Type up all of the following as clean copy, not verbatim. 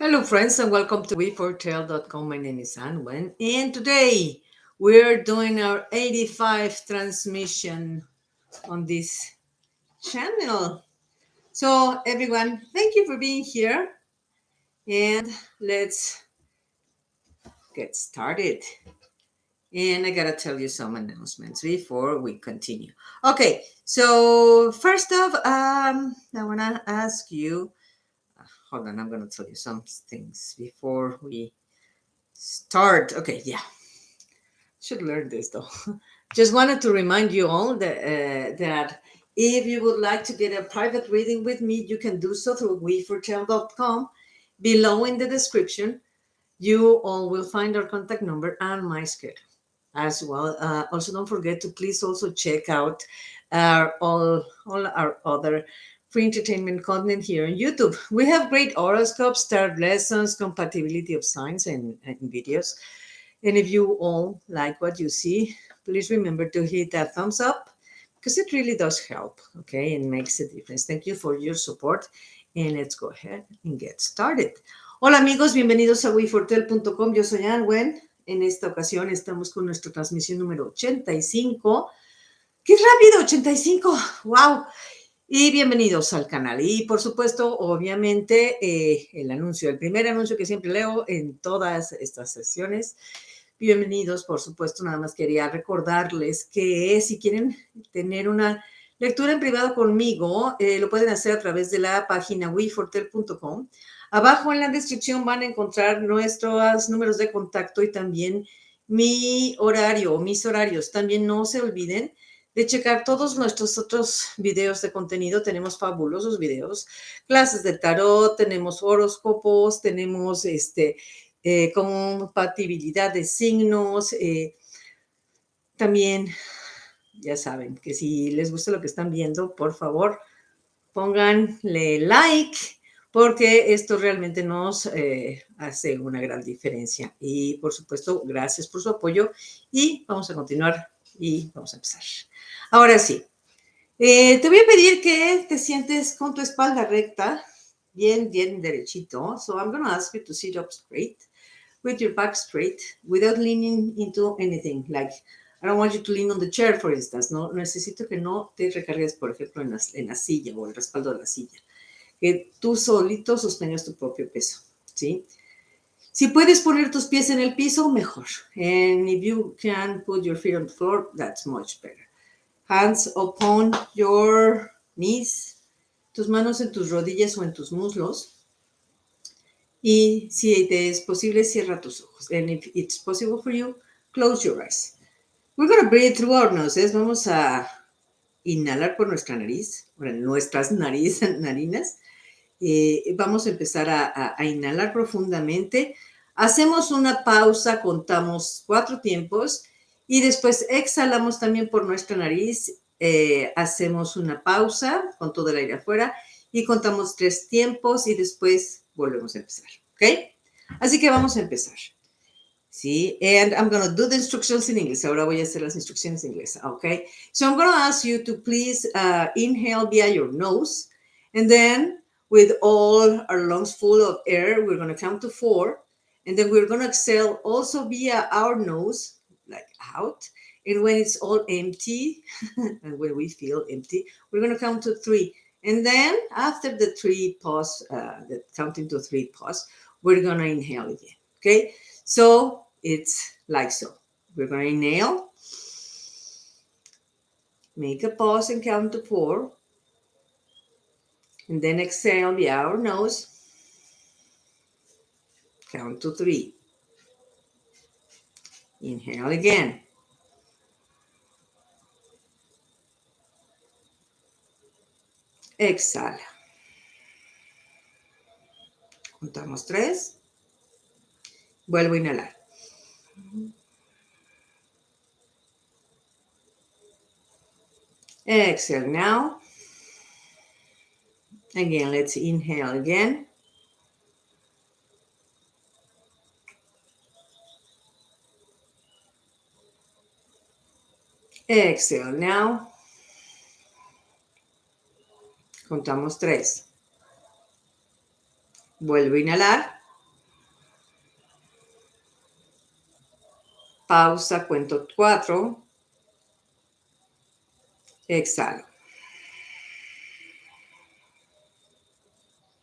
Hello, friends, and welcome to we4tell.com. My name is Anwen, and today we're doing our 85th transmission on this channel. So, everyone, thank you for being here, and let's get started. And I gotta tell you some announcements before we continue. Okay, so first off, I wanna ask you. Hold on, I'm gonna tell you some things before we start. Okay, yeah. Should learn this though. Just wanted to remind you all that if you would like to get a private reading with me, you can do so through we4tell.com. Below in the description, you all will find our contact number and my schedule as well. Also, don't forget to please also check out all our other free entertainment content here on YouTube. We have great horoscopes, star lessons, compatibility of signs, and videos. And if you all like what you see, please remember to hit that thumbs up because it really does help, okay, and makes a difference. Thank you for your support. And let's go ahead and get started. Hola amigos, bienvenidos a wefortel.com. Yo soy Anwen. En esta ocasión estamos con nuestra transmisión número 85. ¡Qué rápido! 85. ¡Wow! Y bienvenidos al canal. Y por supuesto, obviamente, el primer anuncio que siempre leo en todas estas sesiones. Bienvenidos, por supuesto, nada más quería recordarles que si quieren tener una lectura en privado conmigo, lo pueden hacer a través de la página wefortel.com. Abajo en la descripción van a encontrar nuestros números de contacto y también mi horario, mis horarios. También no se olviden de checar todos nuestros otros videos de contenido. Tenemos fabulosos videos, clases de tarot, tenemos horóscopos, tenemos compatibilidad de signos. También, ya saben, que si les gusta lo que están viendo, por favor, pónganle like, porque esto realmente nos hace una gran diferencia. Y, por supuesto, gracias por su apoyo. Y vamos a continuar y vamos a empezar. Ahora sí, te voy a pedir que te sientes con tu espalda recta, bien derechito. So I'm going to ask you to sit up straight, with your back straight, without leaning into anything. Like, I don't want you to lean on the chair, for instance. No, necesito que no te recargues, por ejemplo, en la silla o el respaldo de la silla. Que tú solito sostengas tu propio peso, ¿sí? Si puedes poner tus pies en el piso, mejor. And if you can put your feet on the floor, that's much better. Hands upon your knees, tus manos en tus rodillas o en tus muslos. Y si te es posible, cierra tus ojos. And if it's possible for you, close your eyes. We're going to breathe through our noses. Vamos a inhalar por nuestra nariz, nuestras narinas. Vamos a empezar a inhalar profundamente. Hacemos una pausa, contamos 4 tiempos y después exhalamos también por nuestra nariz. Hacemos una pausa con todo el aire afuera y contamos 3 tiempos y después volvemos a empezar, ¿ok? Así que vamos a empezar. Sí, and I'm going to do the instructions in English. Ahora voy a hacer las instrucciones en inglés, ¿ok? So I'm going to ask you to please inhale via your nose, and then with all our lungs full of air, we're going to count to 4, and then we're going to exhale also via our nose, like out. And when it's all empty, and when we feel empty, we're going to count to 3. And then after the 3 pause, the counting to 3 pause, we're going to inhale again, okay? So it's like so. We're going to inhale, make a pause and count to 4, and then exhale via our nose, count to 3. Inhale again. Exhala. Contamos 3. Vuelvo a inhalar. Exhale now. Again, let's inhale again. Exhale now. Contamos 3. Vuelvo a inhalar. Pausa, cuento 4. Exhalo.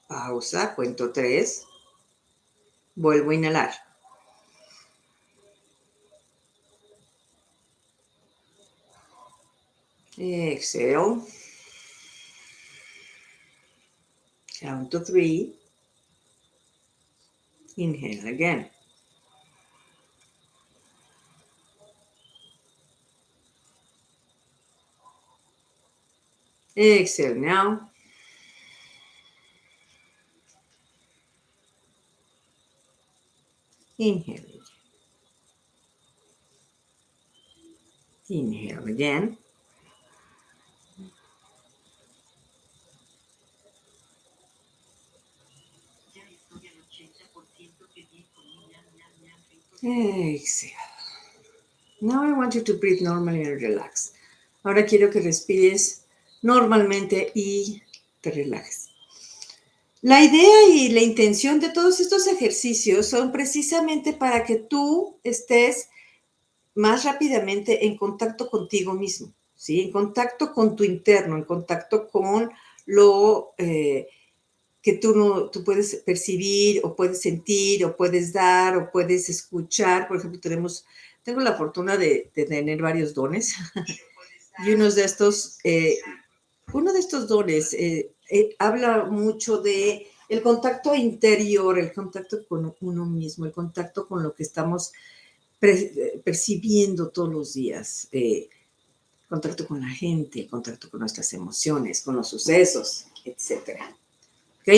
Pausa, cuento 3. Vuelvo a inhalar. Exhale. Count to 3. Inhale again. Exhale now. Inhale. Inhale again. Exhale. Now I want you to breathe normally and relax. Ahora quiero que respires normalmente y te relajes. La idea y la intención de todos estos ejercicios son precisamente para que tú estés más rápidamente en contacto contigo mismo, ¿sí? En contacto con tu interno, en contacto con lo que tú puedes percibir o puedes sentir o puedes dar o puedes escuchar. Por ejemplo, tengo la fortuna de tener varios dones y uno de estos dones habla mucho de el contacto interior, el contacto con uno mismo, el contacto con lo que estamos percibiendo todos los días, contacto con la gente, contacto con nuestras emociones, con los sucesos, etcétera. ¿Ok?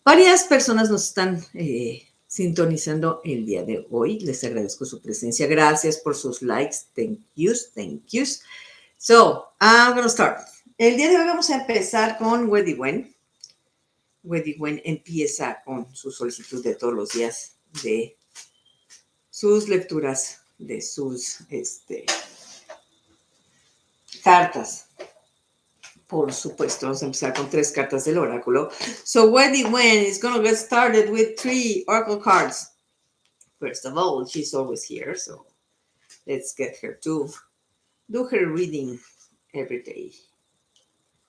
Varias personas nos están sintonizando el día de hoy. Les agradezco su presencia. Gracias por sus likes. Thank yous, thank yous. So, I'm going to start. El día de hoy vamos a empezar con Wen. Wen empieza con su solicitud de todos los días de sus lecturas, de sus cartas. Por supuesto, vamos a empezar con 3 cartas del oráculo. So Wen is going to get started with 3 oracle cards. First of all, she's always here, so let's get her to do her reading every day.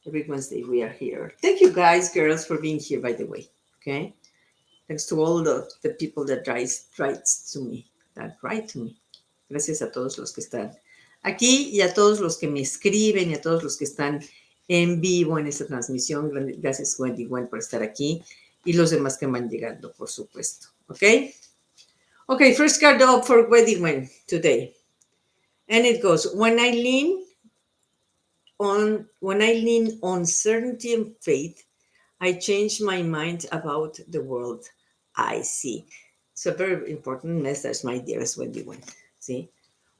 Every Wednesday we are here. Thank you guys, girls, for being here, by the way. Okay? Thanks to all the people that write to me. Gracias a todos los que están aquí y a todos los que me escriben y a todos los que están en vivo en esta transmisión. Gracias, Wendy Gwen, por estar aquí y los demás que van llegando, por supuesto. Okay? Okay, first card up for Wendy Gwen today. And it goes, when I lean on certainty and faith, I change my mind about the world I see. It's a very important message, my dearest Wendy Gwen. See?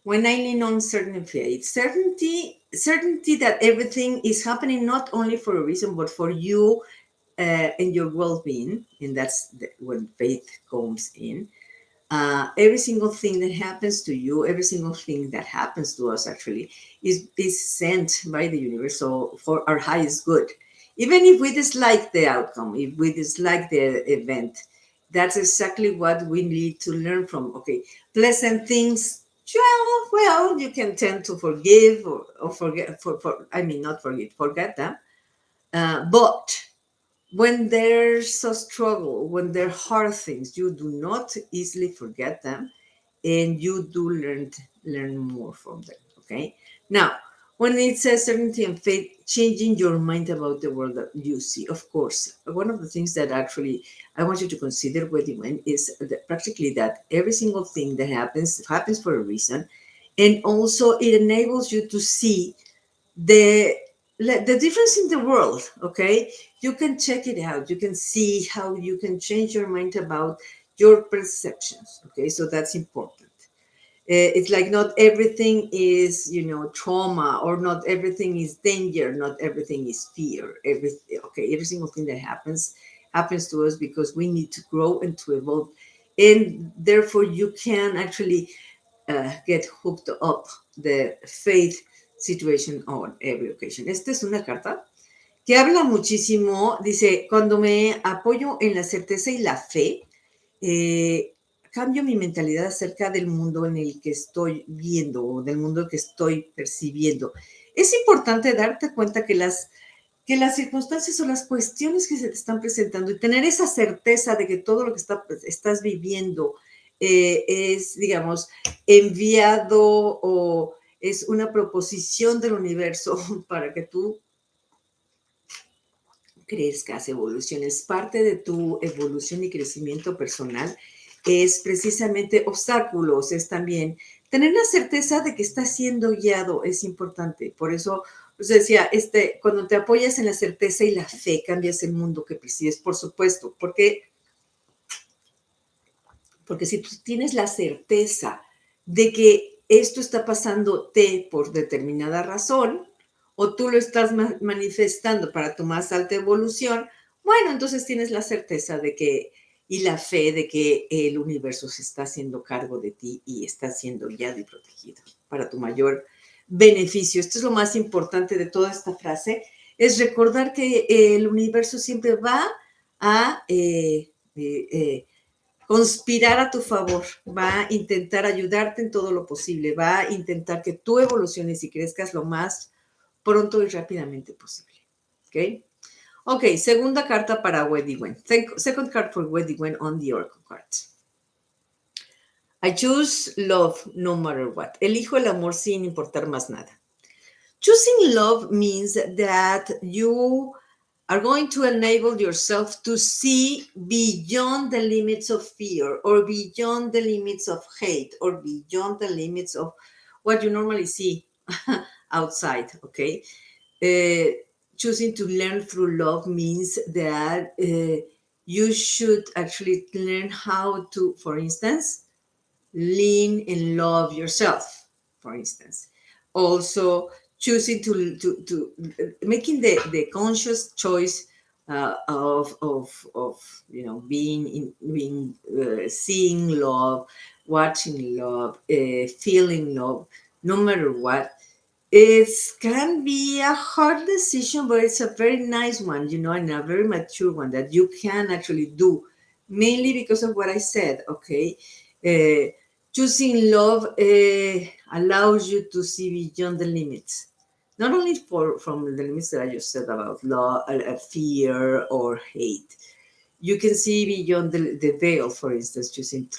When I lean on certain faith, certainty that everything is happening not only for a reason, but for you and your well-being, and that's when faith comes in. Every single thing that happens to you, every single thing that happens to us actually is sent by the universe for our highest good. Even if we dislike the outcome, if we dislike the event, that's exactly what we need to learn from. Okay, pleasant things, well, you can tend to forgive or forget, not forget them. But when there's a struggle, when there are hard things, you do not easily forget them, and you do learn more from them. Okay. Now, when it says certainty and faith, changing your mind about the world that you see, of course, one of the things that actually I want you to consider with you is that practically that every single thing that happens for a reason, and also it enables you to see the difference in the world. Okay, you can check it out. You can see how you can change your mind about your perceptions. Okay, so that's important. It's like not everything is, trauma, or not everything is danger, not everything is fear. Every single thing that happens to us because we need to grow and to evolve, and therefore you can actually get hooked up the faith situation on every occasion. Esta es una carta que habla muchísimo. Dice, cuando me apoyo en la certeza y la fe, cambio mi mentalidad acerca del mundo en el que estoy viendo o del mundo que estoy percibiendo. Es importante darte cuenta que las circunstancias o las cuestiones que se te están presentando y tener esa certeza de que todo lo que estás viviendo es, digamos, enviado o es una proposición del universo para que tú crezcas, evoluciones. Parte de tu evolución y crecimiento personal es precisamente obstáculos, es también tener la certeza de que estás siendo guiado, es importante. Por eso, pues decía, cuando te apoyas en la certeza y la fe, cambias el mundo que percibes, por supuesto, porque si tú tienes la certeza de que esto está pasándote por determinada razón, o tú lo estás manifestando para tu más alta evolución, bueno, entonces tienes la certeza de que y la fe de que el universo se está haciendo cargo de ti y está siendo guiado y protegido para tu mayor beneficio. Esto es lo más importante de toda esta frase, es recordar que el universo siempre va a conspirar a tu favor, va a intentar ayudarte en todo lo posible, va a intentar que tú evoluciones y crezcas lo más pronto y rápidamente posible. ¿Ok? Ok, segunda carta para Weddiwen. Second card for Weddiwen on the Oracle cards. I choose love no matter what. Elijo el amor sin importar más nada. Choosing love means that you are going to enable yourself to see beyond the limits of fear or beyond the limits of hate or beyond the limits of what you normally see outside, okay? Choosing to learn through love means that you should actually learn how to, for instance, lean and love yourself, for instance. Also, choosing to making the conscious choice of being seeing love, watching love, feeling love, no matter what. It can be a hard decision, but it's a very nice one, and a very mature one that you can actually do, mainly because of what I said, okay? Choosing love allows you to see beyond the limits, not only from the limits that I just said about love, fear or hate. You can see beyond the veil, for instance, choosing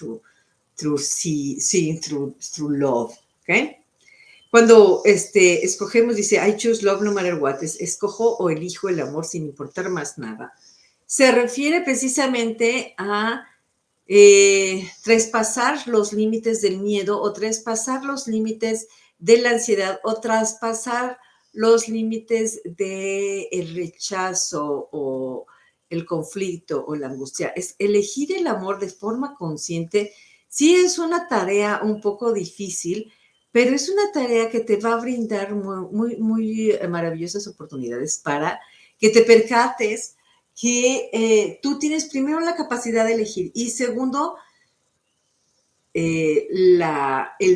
seeing through love, okay? Cuando escogemos, dice, I choose love no matter what, escojo o elijo el amor sin importar más nada. Se refiere precisamente a traspasar los límites del miedo o traspasar los límites de la ansiedad o traspasar los límites del rechazo o el conflicto o la angustia. Es elegir el amor de forma consciente. Sí es una tarea un poco difícil, pero es una tarea que te va a brindar muy maravillosas oportunidades para que te percates que tú tienes primero la capacidad de elegir y segundo, el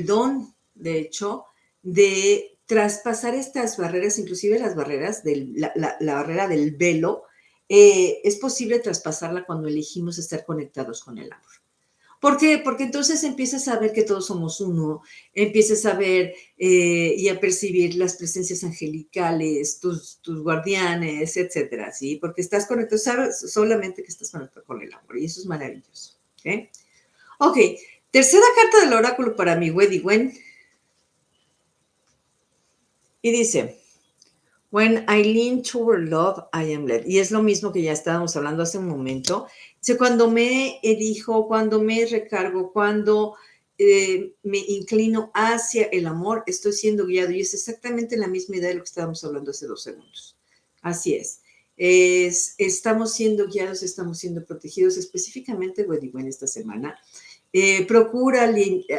don, de hecho, de traspasar estas barreras, inclusive las barreras, la barrera del velo, es posible traspasarla cuando elegimos estar conectados con el amor. ¿Por qué? Porque entonces empiezas a ver que todos somos uno, empiezas a ver y a percibir las presencias angelicales, tus guardianes, etcétera, ¿sí? Porque estás conectado, sabes solamente que estás conectado con el amor y eso es maravilloso, ¿ok? Ok, tercera carta del oráculo para mi Weddiwen y dice, When I lean toward love, I am led. Y es lo mismo que ya estábamos hablando hace un momento. Dice, cuando me elijo, cuando me recargo, cuando me inclino hacia el amor, estoy siendo guiado. Y es exactamente la misma idea de lo que estábamos hablando hace 2 segundos. Así es. Estamos siendo guiados, estamos siendo protegidos, específicamente, Weddiwen, esta semana. Procura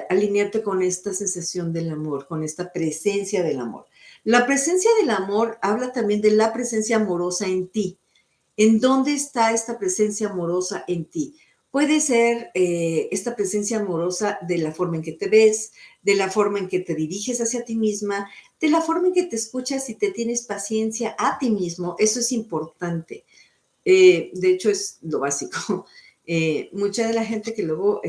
alinearte con esta sensación del amor, con esta presencia del amor. La presencia del amor habla también de la presencia amorosa en ti. ¿En dónde está esta presencia amorosa en ti? Puede ser esta presencia amorosa de la forma en que te ves, de la forma en que te diriges hacia ti misma, de la forma en que te escuchas y te tienes paciencia a ti mismo. Eso es importante. De hecho, es lo básico. Mucha de la gente que luego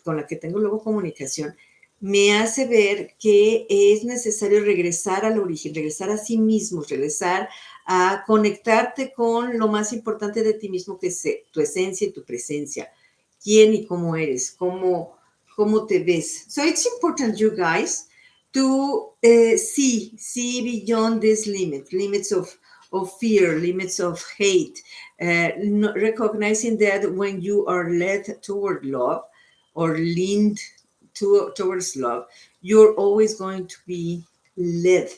con la que tengo luego comunicación, me hace ver que es necesario regresar al origen, regresar a sí mismo, regresar a conectarte con lo más importante de ti mismo, que es tu esencia y tu presencia. Quién y cómo eres, cómo te ves. So it's important, you guys, to see beyond this limits of fear, limits of hate, recognizing that when you are led toward love or leaned towards love, you're always going to be led.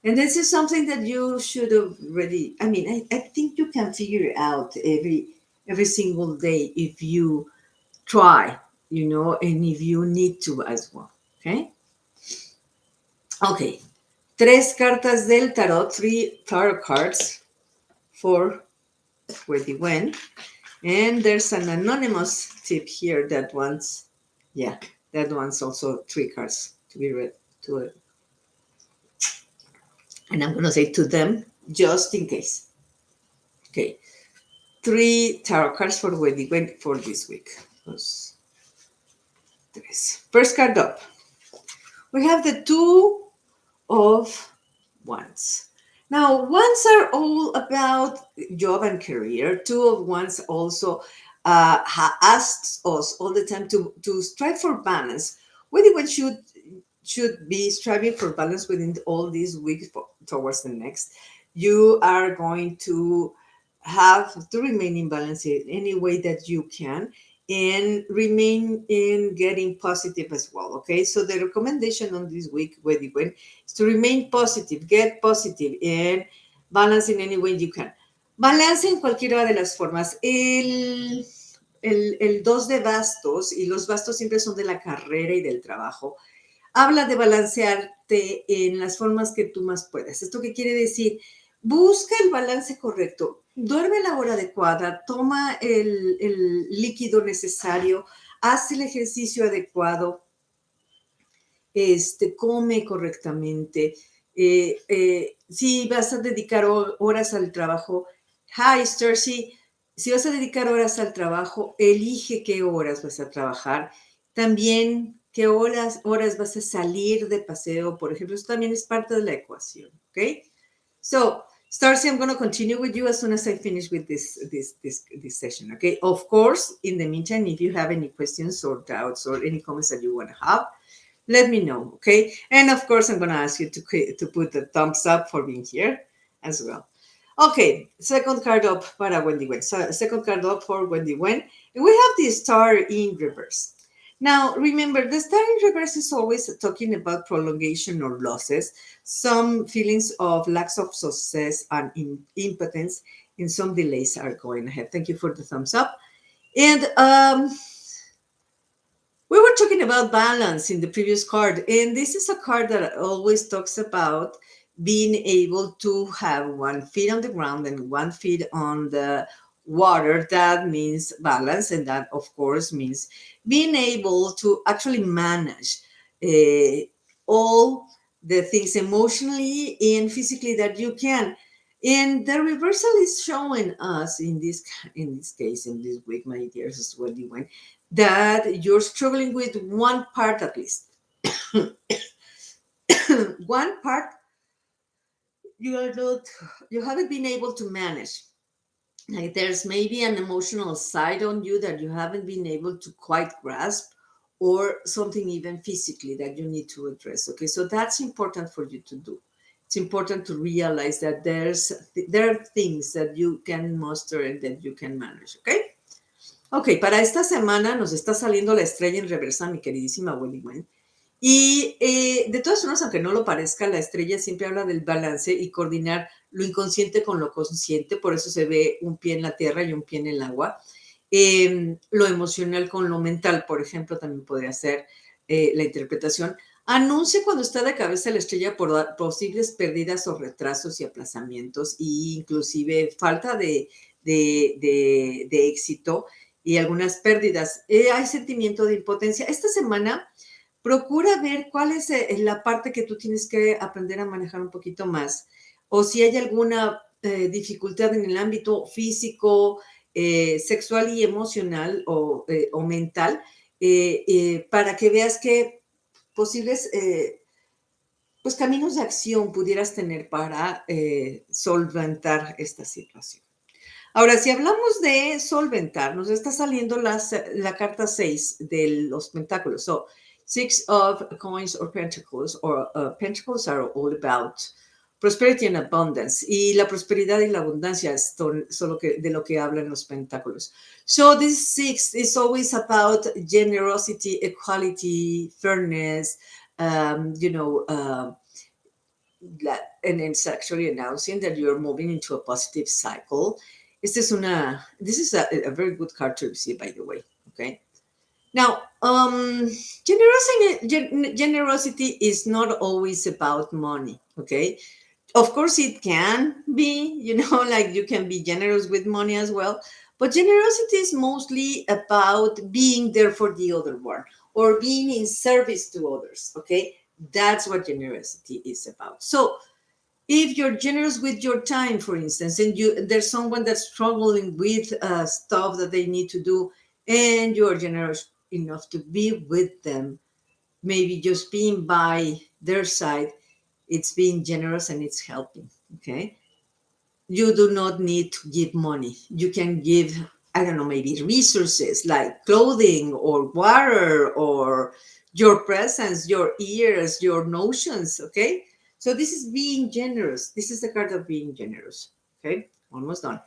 And this is something that you should have really, I mean, I think you can figure it out every single day if you try, and if you need to as well. Okay? Okay. Tres cartas del tarot, three tarot cards for Wendy Wen. And there's an anonymous tip here that wants, that wants also three cards to be read to it. And I'm going to say to them just in case. Okay. Three tarot cards for Wendy Wen for this week. First card up. We have the Two of Wands. Now, wands are all about job and career. Two of Wands also asks us all the time to strive for balance. Whether one should be striving for balance within all these weeks towards the next. You are going to have to remain in balance in any way that you can and remain in getting positive as well. Okay, so the recommendation on this week, Wendy, is to remain positive, get positive, and balance in any way you can. Balance en cualquiera de las formas. El dos de bastos, y los bastos siempre son de la carrera y del trabajo, habla de balancearte en las formas que tú más puedas. ¿Esto qué quiere decir? Busca el balance correcto, duerme a la hora adecuada, toma el líquido necesario, haz el ejercicio adecuado, come correctamente. Si vas a dedicar horas al trabajo, hi Stacy, si vas a dedicar horas al trabajo, elige qué horas vas a trabajar. También qué horas vas a salir de paseo, por ejemplo. Eso también es parte de la ecuación, ¿ok? So, Stacy, I'm going to continue with you as soon as I finish with this session, okay? Of course, in the meantime, if you have any questions or doubts or any comments that you want to have, let me know, okay? And of course, I'm going to ask you to put the thumbs up for being here as well. Okay, second card up para Wendy Wen. So, second card up for Wendy Wen. And we have the star in reverse. Now, remember, the star in reverse is always talking about prolongation or losses, some feelings of lack of success and impotence, and some delays are going ahead. Thank you for the thumbs up. And we were talking about balance in the previous card, and this is a card that always talks about being able to have one foot on the ground and one foot on the water. That means balance, and that, of course, means being able to actually manage all the things emotionally and physically that you can. And the reversal is showing us in this case, in this week, my dears, as well, you went, that you're struggling with one part at least. One part you haven't been able to manage. Like there's maybe an emotional side on you that you haven't been able to quite grasp, or something even physically that you need to address. Okay, so that's important for you to do. It's important to realize that there are things that you can muster and that you can manage. Okay. Ok, para esta semana nos está saliendo la estrella en reversa, mi queridísima Wendy Wen. Y de todas formas, aunque no lo parezca, la estrella siempre habla del balance y coordinar lo inconsciente con lo consciente. Por eso se ve un pie en la tierra y un pie en el agua. Lo emocional con lo mental, por ejemplo, también podría ser la interpretación. Anuncia cuando está de cabeza la estrella por posibles pérdidas o retrasos y aplazamientos, e inclusive falta de éxito y algunas pérdidas. Hay sentimiento de impotencia. Esta semana procura ver cuál es la parte que tú tienes que aprender a manejar un poquito más, o si hay alguna dificultad en el ámbito físico, sexual y emocional o mental, para que veas qué posibles pues, caminos de acción pudieras tener para solventar esta situación. Ahora, si hablamos de solventar, nos está saliendo la carta 6 de los pentáculos. So, six of coins or pentacles are all about prosperity and abundance. Y la prosperidad y la abundancia son de lo que hablan los pentáculos. So, this six is always about generosity, equality, fairness, you know, and it's actually announcing that you're moving into a positive cycle. This is a very good card to receive, by the way. Okay. Now, generosity is not always about money. Okay. Of course, it can be, like you can be generous with money as well. But generosity is mostly about being there for the other one or being in service to others. Okay. That's what generosity is about. So, if you're generous with your time, for instance, and there's someone that's struggling with stuff that they need to do, and you're generous enough to be with them, maybe just being by their side, it's being generous and it's helping. Okay. You do not need to give money. You can give, I don't know, maybe resources like clothing or water or your presence, your ears, your notions. Okay. So this is being generous. This is the card of being generous. Okay. Almost done.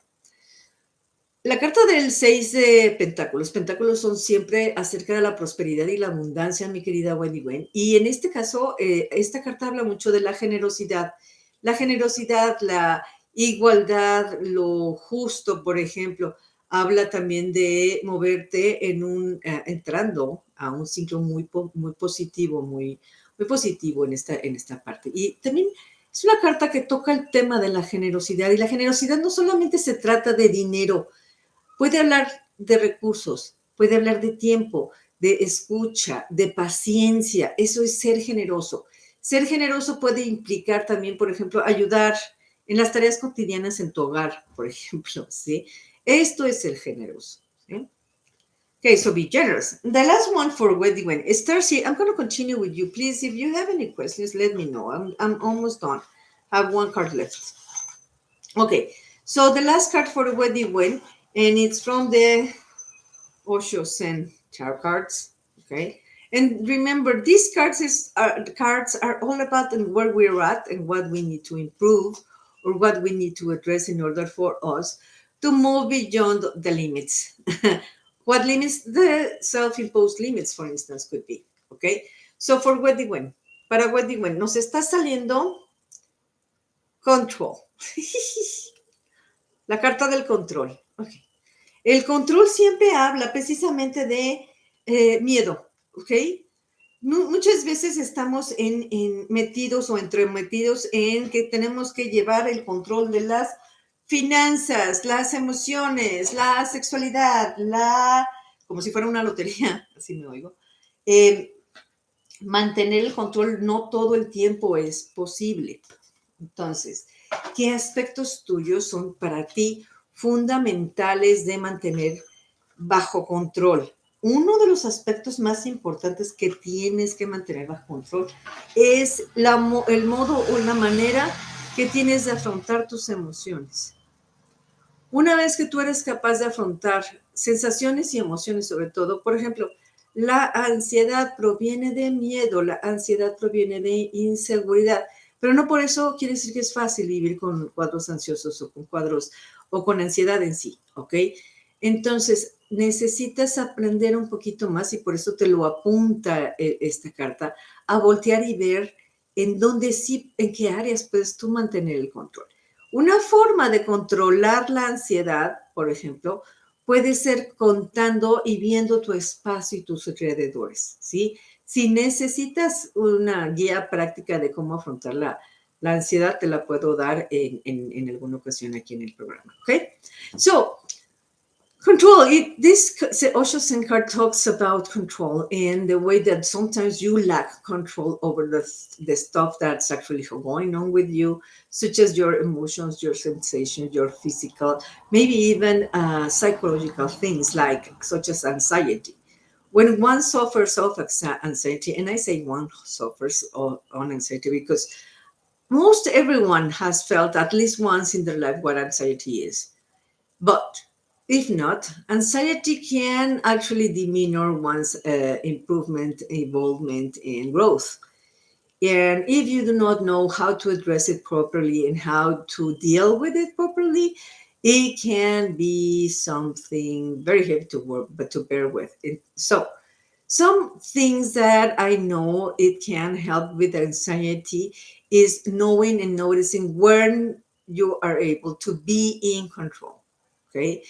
La carta del 6 de Pentáculos. Pentáculos son siempre acerca de la prosperidad y la abundancia, mi querida Wendy Wen. Y en este caso, esta carta habla mucho de la generosidad. La generosidad, la igualdad, lo justo, por ejemplo. Habla también de moverte entrando a un ciclo muy positivo, muy positivo en esta parte. Y también es una carta que toca el tema de la generosidad. Y la generosidad no solamente se trata de dinero. Puede hablar de recursos, puede hablar de tiempo, de escucha, de paciencia. Eso es ser generoso. Ser generoso puede implicar también, por ejemplo, ayudar en las tareas cotidianas en tu hogar, por ejemplo, ¿sí? Esto es ser generoso, ¿sí? Okay, so be generous. The last one for Wendy Wen is Darcy. I'm going to continue with you. Please, if you have any questions, let me know. I'm almost done. I have one card left. Okay, so the last card for Wendy Wen, and it's from the Osho Zen tarot cards. Okay, and remember, these cards are all about where we're at and what we need to improve or what we need to address in order for us to move beyond the limits. What limits? The self-imposed limits, for instance, could be. Okay, so for Wendy Wen, para Wendy Wen, nos está saliendo control. La carta del control. Okay. El control siempre habla precisamente de miedo, ¿ok? Muchas veces estamos metidos o entremetidos en que tenemos que llevar el control de las finanzas, las emociones, la sexualidad, como si fuera una lotería, así me oigo. Mantener el control no todo el tiempo es posible. Entonces, ¿qué aspectos tuyos son para ti fundamentales de mantener bajo control? Uno de los aspectos más importantes que tienes que mantener bajo control es el modo o la manera que tienes de afrontar tus emociones. Una vez que tú eres capaz de afrontar sensaciones y emociones, sobre todo, por ejemplo, la ansiedad proviene de miedo, la ansiedad proviene de inseguridad, pero no por eso quiere decir que es fácil vivir con cuadros ansiosos o con cuadros o con ansiedad en sí, ¿ok? Entonces, necesitas aprender un poquito más y por eso te lo apunta esta carta, a voltear y ver en dónde sí, en qué áreas puedes tú mantener el control. Una forma de controlar la ansiedad, por ejemplo, puede ser contando y viendo tu espacio y tus alrededores, ¿sí? Si necesitas una guía práctica de cómo afrontar la ansiedad, te la puedo dar en alguna ocasión aquí en el programa, ¿ok? So, control. This Osho Zen card talks about control and the way that sometimes you lack control over the stuff that's actually going on with you, such as your emotions, your sensations, your physical, maybe even psychological things such as anxiety. When one suffers of anxiety, and I say one suffers on anxiety because most everyone has felt at least once in their life what anxiety is. But if not, anxiety can actually demeanor one's improvement, involvement, and growth. And if you do not know how to address it properly and how to deal with it properly, it can be something very heavy to work, but to bear with. So, some things that I know it can help with anxiety is knowing and noticing when you are able to be in control. Okay,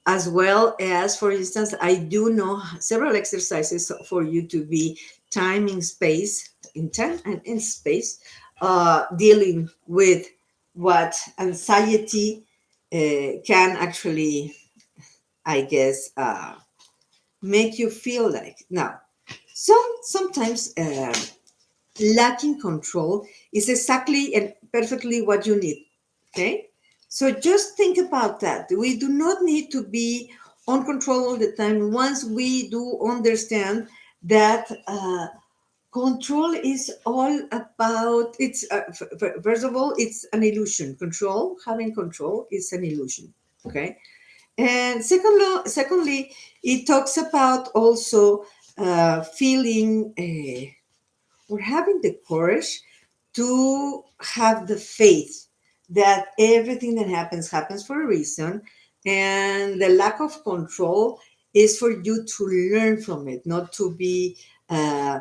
as well as, for instance, I do know several exercises for you to be time in space, in time and in space, dealing with what anxiety can actually, I guess, make you feel like. Now, sometimes lacking control is exactly and perfectly what you need. Okay, so just think about that. We do not need to be on control all the time. Once we do understand that control is all about, it's first of all, it's an illusion. Control, having control, is an illusion. Okay, and secondly, it talks about also feeling or having the courage to have the faith that everything that happens for a reason, and the lack of control is for you to learn from it, not to be uh,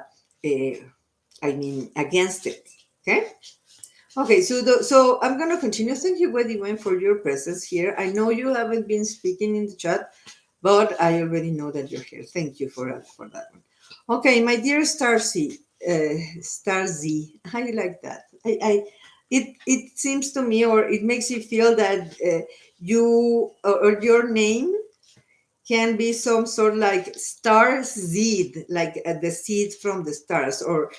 against it. Okay. Okay, so I'm gonna continue. Thank you, Weddy, for your presence here. I know you haven't been speaking in the chat, but I already know that you're here. Thank you for that one. Okay, my dear Starsy, Starzy, how you like that? It seems to me, or it makes you feel that you or your name can be some sort of like star seed, like the seed from the stars, or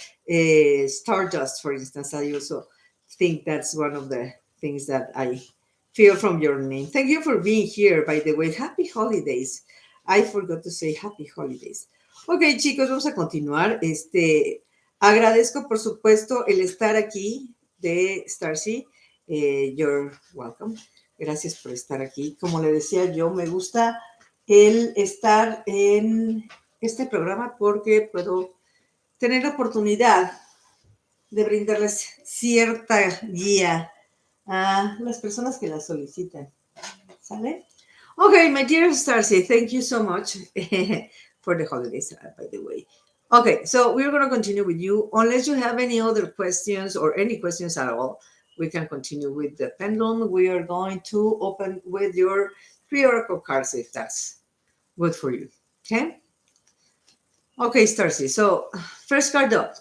stardust, for instance. I also think that's one of the things that I feel from your name. Thank you for being here, by the way. Happy holidays. I forgot to say happy holidays. Ok, chicos, vamos a continuar. Agradezco, por supuesto, el estar aquí de Starcy. You're welcome. Gracias por estar aquí. Como le decía yo, me gusta el estar en este programa porque puedo tener la oportunidad de brindarles cierta guía a las personas que la solicitan. ¿Sale? Okay, my dear Starcy, thank you so much for the holidays, by the way. Okay, so we're going to continue with you. Unless you have any other questions or any questions at all, we can continue with the pendulum. We are going to open with your three oracle cards if that's good for you. Okay? Okay, Starcy. So, first card up.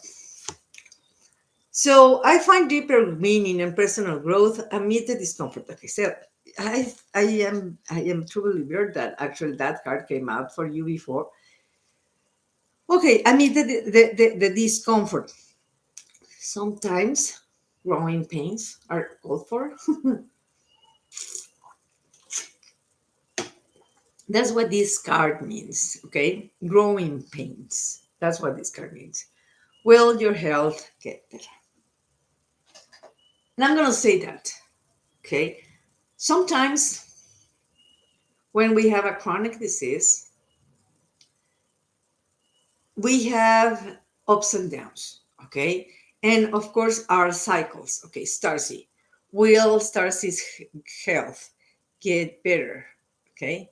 So, I find deeper meaning and personal growth amid the discomfort. Okay, so I am truly weird that actually that card came out for you before. Okay, amid the discomfort. Sometimes growing pains are called for. That's what this card means. Okay, growing pains. That's what this card means. Will your health get better? And I'm going to say that, okay? Sometimes when we have a chronic disease, we have ups and downs, okay? And of course, our cycles, okay? Starcy, will Starcy's health get better, okay?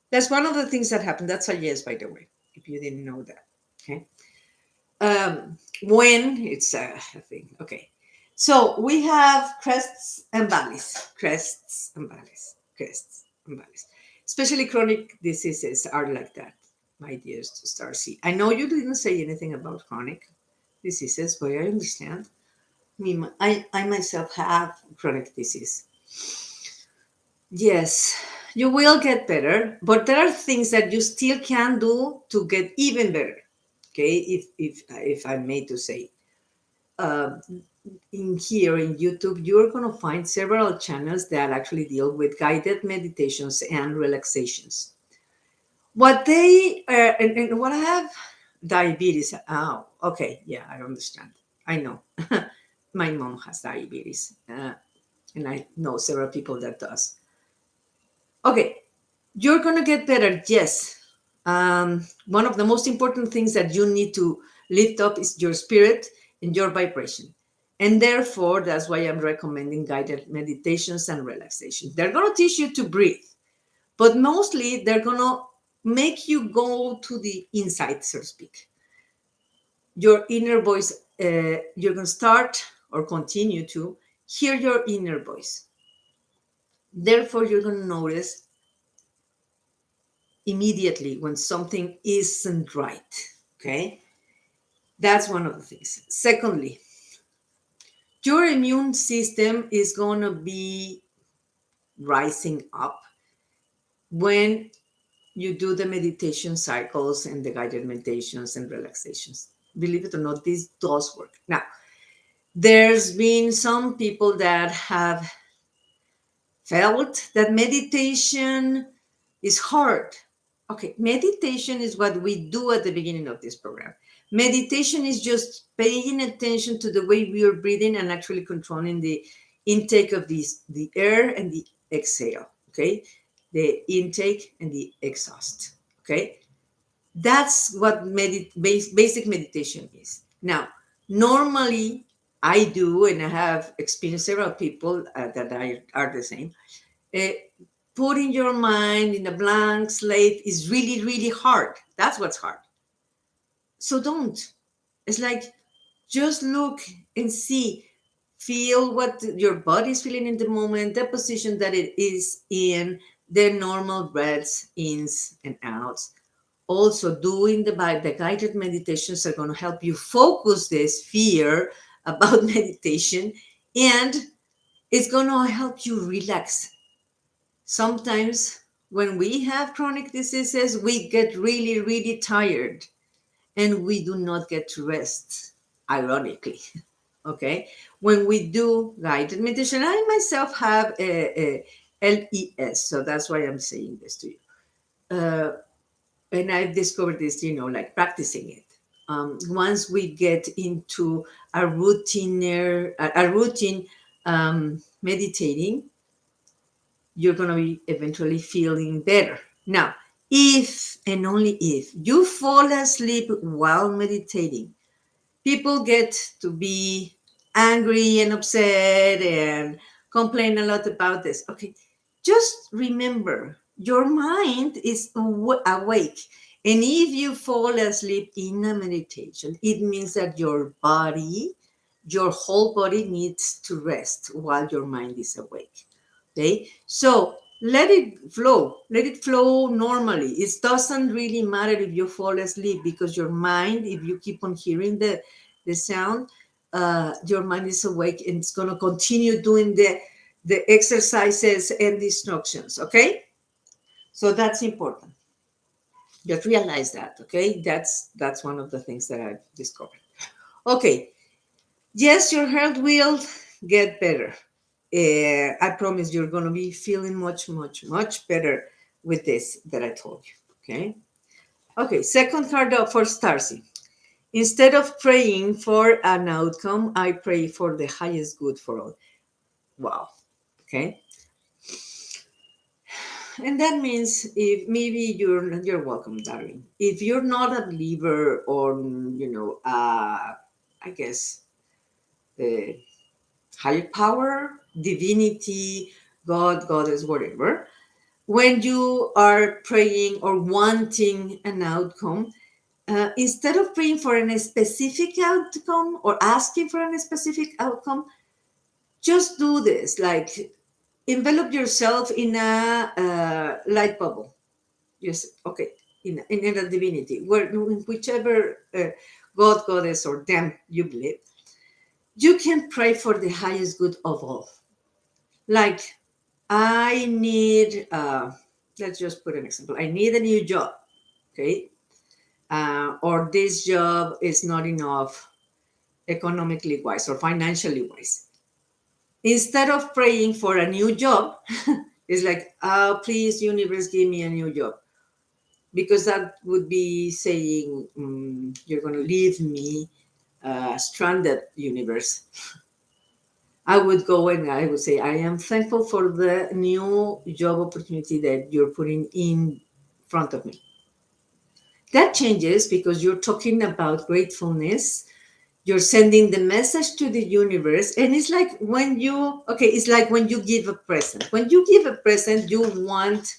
That's one of the things that happen. That's a yes, by the way, if you didn't know that, okay? When it's a thing, okay. So we have crests and valleys, crests and valleys, crests and valleys. Especially chronic diseases are like that, my dearest Starcy. I know you didn't say anything about chronic diseases, but I understand. I myself have chronic disease. Yes, you will get better, but there are things that you still can do to get even better. Okay, if I may to say, uh, in here in YouTube, you're going to find several channels that actually deal with guided meditations and relaxations. What they and what I have diabetes. Oh, okay, yeah, I understand. I know. My mom has diabetes, and I know several people that does. Okay, you're gonna get better. Yes. One of the most important things that you need to lift up is your spirit and your vibration. And therefore, that's why I'm recommending guided meditations and relaxation. They're gonna teach you to breathe, but mostly they're gonna make you go to the inside, so to speak. Your inner voice, you're gonna start or continue to hear your inner voice. Therefore, you're gonna notice immediately when something isn't right. Okay, that's one of the things. Secondly, your immune system is going to be rising up when you do the meditation cycles and the guided meditations and relaxations. Believe it or not, this does work. Now, there's been some people that have felt that meditation is hard. Okay, meditation is what we do at the beginning of this program. Meditation is just paying attention to the way we are breathing and actually controlling the intake of the air and the exhale. Okay, the intake and the exhaust. Okay, that's what basic meditation is. Now, normally I do, and I have experienced several people that are the same. uh, Putting your mind in a blank slate is really, really hard. That's what's hard. So don't. It's like just look and see, feel what your body is feeling in the moment, the position that it is in, the normal breaths, ins and outs. Also, doing the guided meditations are going to help you focus this fear about meditation, and it's going to help you relax. Sometimes when we have chronic diseases, we get really, really tired and we do not get to rest, ironically. Okay. When we do guided meditation, I myself have a LES, so that's why I'm saying this to you. Uh, and I've discovered this, like practicing it. Once we get into a routine meditating, you're going to be eventually feeling better. Now, if and only if you fall asleep while meditating, people get to be angry and upset and complain a lot about this. Okay, just remember your mind is awake. And if you fall asleep in a meditation, it means that your whole body needs to rest while your mind is awake. Okay, so let it flow normally. It doesn't really matter if you fall asleep, because your mind, if you keep on hearing the sound, your mind is awake and it's going to continue doing the exercises and the instructions. Okay, so that's important. Just realize that. Okay, that's one of the things that I've discovered. Okay, yes, your health will get better. I promise you're going to be feeling much, much, much better with this that I told you. Okay. Okay. Second card up for Starcy. Instead of praying for an outcome, I pray for the highest good for all. Wow. Okay. And that means, if maybe you're welcome, darling. If you're not a believer on, I guess, the higher power, divinity, God, goddess, whatever, when you are praying or wanting an outcome, instead of praying for a specific outcome or asking for a specific outcome, just do this. Like, envelop yourself in a light bubble. Yes, okay. In a divinity, whichever God, goddess, or them you believe, you can pray for the highest good of all. Like, I need, let's just put an example. I need a new job, okay? Or this job is not enough economically wise or financially wise. Instead of praying for a new job, it's like, oh, please, universe, give me a new job. because that would be saying, you're going to leave me stranded, universe. I would go and I would say, I am thankful for the new job opportunity that you're putting in front of me. That changes because you're talking about gratefulness. You're sending the message to the universe. And it's like when you, okay, it's like when you give a present. When you give a present, you want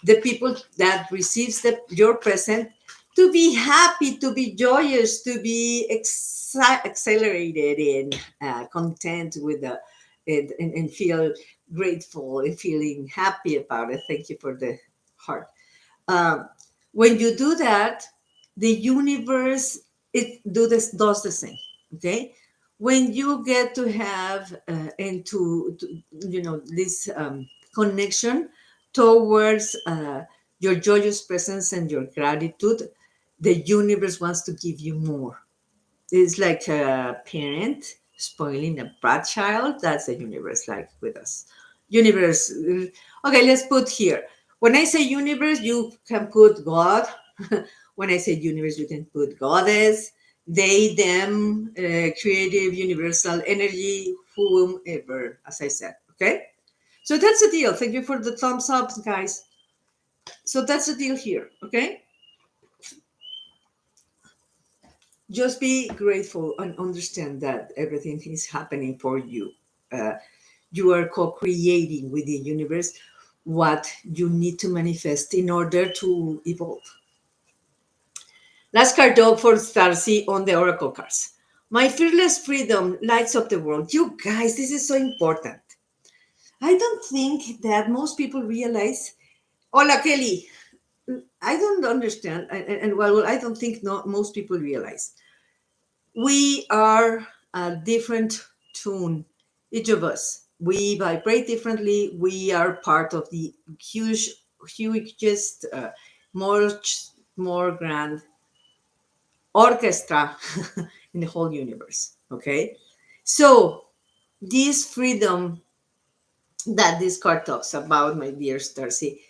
the people that receives your present to be happy, to be joyous, to be accelerated and content with the and feel grateful and feeling happy about it. Thank you for the heart. um, when you do that, the universe does the same. Okay, when you get to have and to this connection towards your joyous presence and your gratitude, the universe wants to give you more. It's like a parent spoiling a bad child. That's the universe like with us. Universe. Okay, let's put here. When I say universe, you can put God. When I say universe, you can put goddess, they, them, creative, universal energy, whomever, as I said. Okay? So that's the deal. Thank you for the thumbs up, guys. So that's the deal here. Okay? Just be grateful and understand that everything is happening for you. Uh, you are co-creating with the universe what you need to manifest in order to evolve. Last card up for Starcy on the Oracle cards. My fearless freedom lights up the world. You guys, this is so important. I don't think that most people realize. Hola, Kelly. I don't understand, and well, I don't think most people realize we are a different tune, each of us. We vibrate differently. We are part of the hugest, more, more grand orchestra in the whole universe. Okay. So, this freedom that this card talks about, my dear Starcy,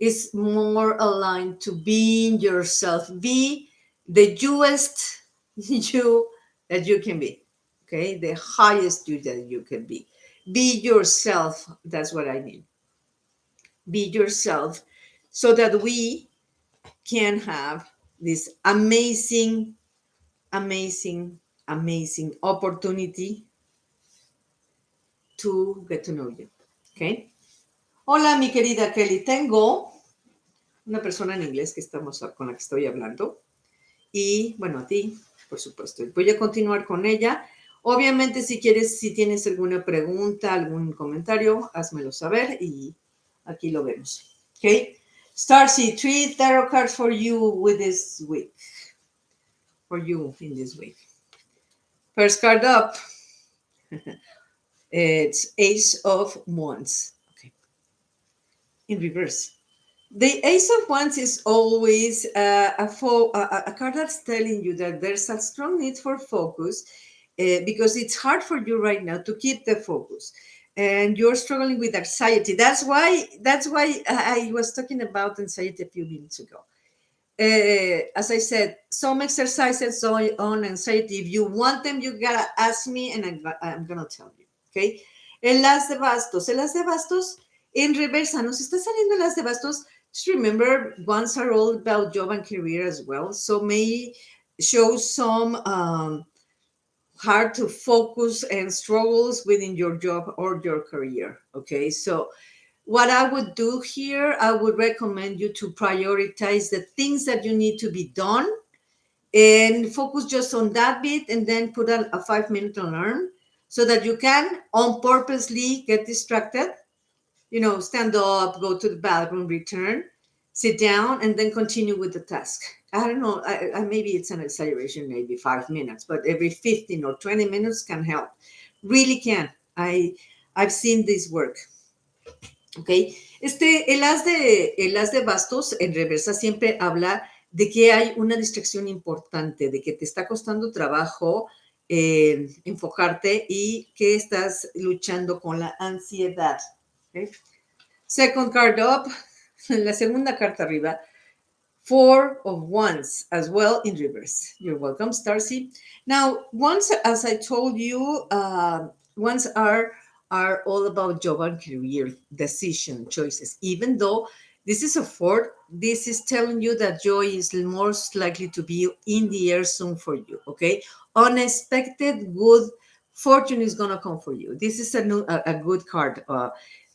is more aligned to being yourself. Be the newest you that you can be. Okay, the highest you that you can be. Be yourself. That's what I mean. Be yourself so that we can have this amazing, amazing, amazing opportunity to get to know you. Okay. Hola, mi querida Kelly. Tengo una persona en inglés que estamos con la que estoy hablando. Y bueno, a ti, por supuesto. Voy a continuar con ella. Obviamente, si quieres, si tienes alguna pregunta, algún comentario, házmelo saber y aquí lo vemos. Okay. Starcy, 3 tarot cards for you with this week. For you in this week. First card up. It's Ace of Wands. Okay. In reverse. The Ace of Wands is always a card that's telling you that there's a strong need for focus because it's hard for you right now to keep the focus, and you're struggling with anxiety. That's why I was talking about anxiety a few minutes ago. As I said, some exercises on anxiety. If you want them, you gotta ask me, and I'm gonna tell you. Okay. El as de bastos. El as de bastos en reversa. Nos está saliendo el as de bastos. Just remember, ones are all about job and career as well. So may show some hard to focus and struggles within your job or your career. Okay. So what I would do here, I would recommend you to prioritize the things that you need to be done and focus just on that bit, and then put a 5-minute alarm so that you can on purposely get distracted, stand up, go to the bathroom, return, sit down, and then continue with the task. I don't know, maybe it's an exaggeration, maybe 5 minutes, but every 15 or 20 minutes can help. Really can. I've seen this work. ¿Ok? El as de bastos en reversa siempre habla de que hay una distracción importante, de que te está costando trabajo enfocarte y que estás luchando con la ansiedad. ¿Ok? Second card up, la segunda carta arriba, Four of Wands as well in reverse. You're welcome, Starcy. Now, once, as I told you, wands are all about job and career decision choices. Even though this is a four, this is telling you that joy is most likely to be in the air soon for you. Okay, unexpected good fortune is gonna come for you. This is a good card.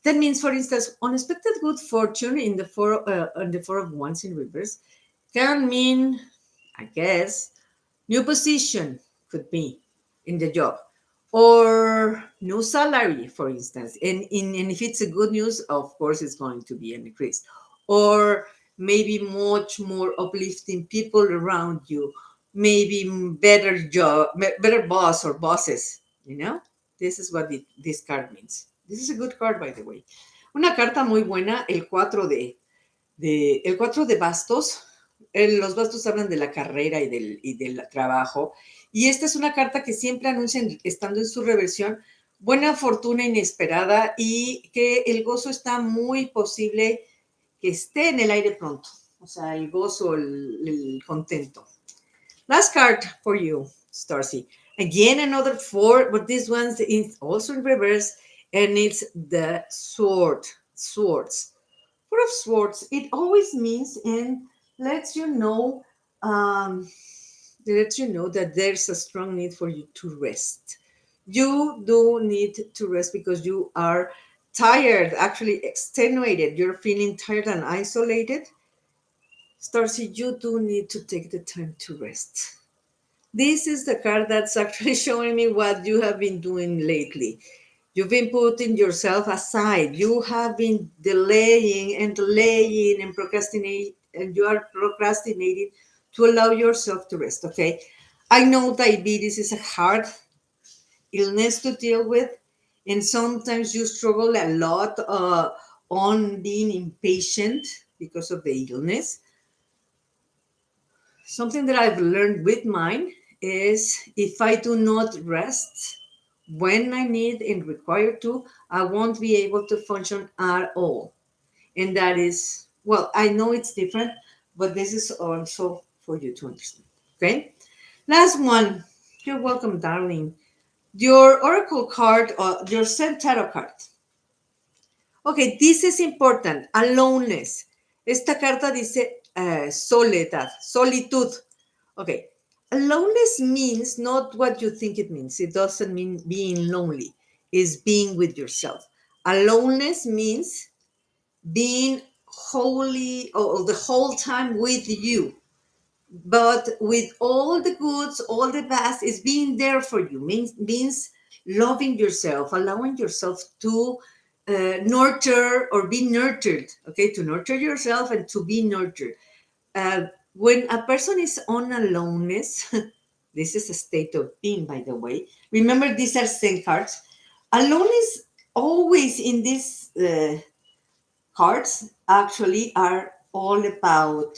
That means, for instance, unexpected good fortune in the four of wands in reverse can mean, I guess, new position could be in the job or new salary, for instance. And if it's a good news, of course, it's going to be an increase. Or maybe much more uplifting people around you, maybe better job, better boss or bosses, you know? This is what this card means. This is a good card, by the way. Una carta muy buena, el 4 el 4 de bastos. Los bastos hablan de la carrera y del trabajo. Y esta es una carta que siempre anuncian, estando en su reversión, buena fortuna inesperada y que el gozo está muy posible que esté en el aire pronto. O sea, el gozo, el contento. Last card for you, Starcy. Again, another four, but this one is also in reverse, and it's the swords. Four of Swords, it always means and lets you know, um, lets you know that there's a strong need for you to rest. You do need to rest because you are tired, actually extenuated. You're feeling tired and isolated. Starcy, you do need to take the time to rest. This is the card that's actually showing me what you have been doing lately. You've been putting yourself aside. You have been delaying and procrastinating, and you are procrastinating to allow yourself to rest. Okay. I know diabetes is a hard illness to deal with, and sometimes you struggle a lot on being impatient because of the illness. Something that I've learned with mine is if I do not rest when I need and require to, I won't be able to function at all. And that is, well, I know it's different, but this is also for you to understand. Okay. Last one. You're welcome, darling. Your oracle card, or your sent tarot card. Okay, this is important. Aloneness. Esta carta dice soledad, solitud. Okay. Aloneness means not what you think it means. It doesn't mean being lonely. It's being with yourself. Aloneness means being wholly or the whole time with you. But with all the goods, all the best is being there for you. Means loving yourself, allowing yourself to nurture or be nurtured. Okay, to nurture yourself and to be nurtured. When a person is on aloneness, this is a state of being, by the way. Remember, these are same cards. Alone is always in these cards, actually, are all about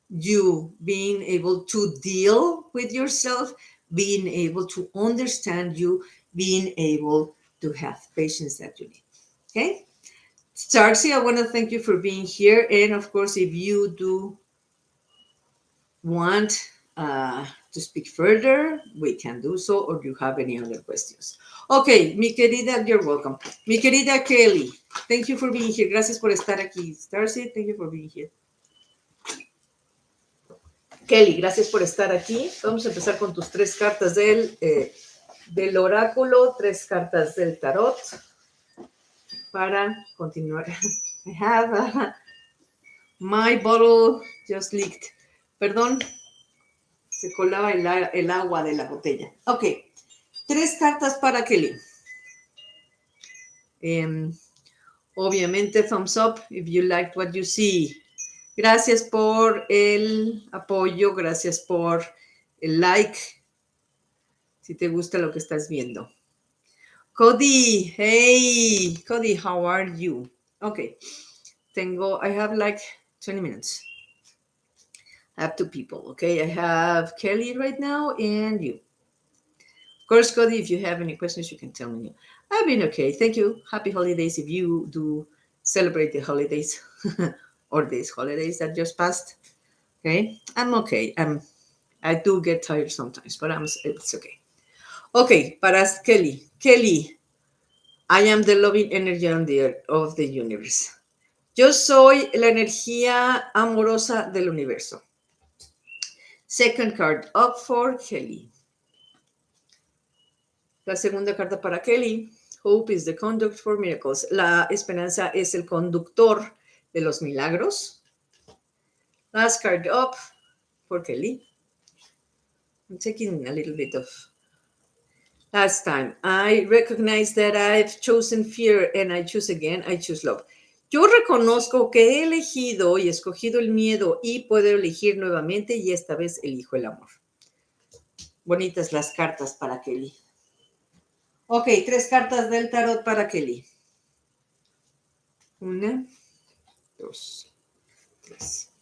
you being able to deal with yourself, being able to understand you, being able to have patience that you need. Okay? Starcy, I want to thank you for being here. And of course, if you do want to speak further, we can do so, or do you have any other questions? Ok, mi querida, you're welcome. Mi querida Kelly, thank you for being here. Gracias por estar aquí. Starcy, thank you for being here. Kelly, gracias por estar aquí. Vamos a empezar con tus tres cartas del oráculo, tres cartas del tarot para continuar. I have my bottle just leaked. Perdón, se colaba el agua de la botella. Ok, tres cartas para Kelly. Obviamente, thumbs up if you liked what you see. Gracias por el apoyo, gracias por el like, si te gusta lo que estás viendo. Cody, hey, Cody, how are you? Okay, I have like 20 minutes. I have two people, okay? I have Kelly right now and you. Of course, Cody, if you have any questions, you can tell me. I've been okay. Thank you. Happy holidays if you do celebrate the holidays. or these holidays that just passed. Okay, I'm okay. I do get tired sometimes, but it's okay. Okay, para Kelly. Kelly, I am the loving energy of the universe. Yo soy la energía amorosa del universo. Second card, up for Kelly. La segunda carta para Kelly. Hope is the conduct for miracles. La esperanza es el conductor de los milagros. Last card up for Kelly. I'm taking a little bit of last time. I recognize that I've chosen fear and I choose again. I choose love. Yo reconozco que he elegido y escogido el miedo y puedo elegir nuevamente y esta vez elijo el amor. Bonitas las cartas para Kelly. Ok, 3 cartas del tarot para Kelly. 1, 2, 3.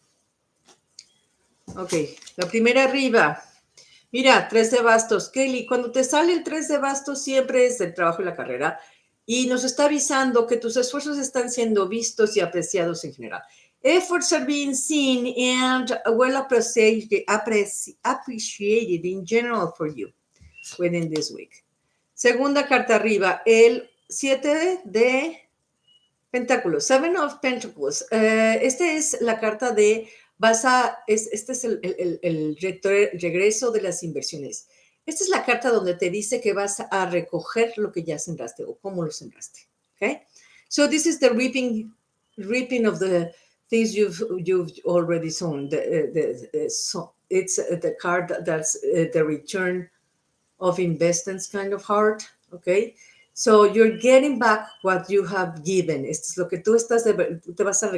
Ok, la primera arriba. Mira, 3 de bastos. Kelly, cuando te sale el 3 de bastos siempre es el trabajo y la carrera y nos está avisando que tus esfuerzos están siendo vistos y apreciados en general. Efforts are being seen and well appreciated in general for you within this week. Segunda carta arriba, el 7 de Pentáculos, Seven of Pentacles. Esta es la carta de este es el regreso de las inversiones. Esta es la carta donde te dice que vas a recoger lo que ya sembraste o cómo lo sembraste. Okay? So this is the reaping of the things you've already sown. It's the card that's the return of investments kind of heart. Okay? So you're getting back what you have given. Esto es lo que tú estás, te vas a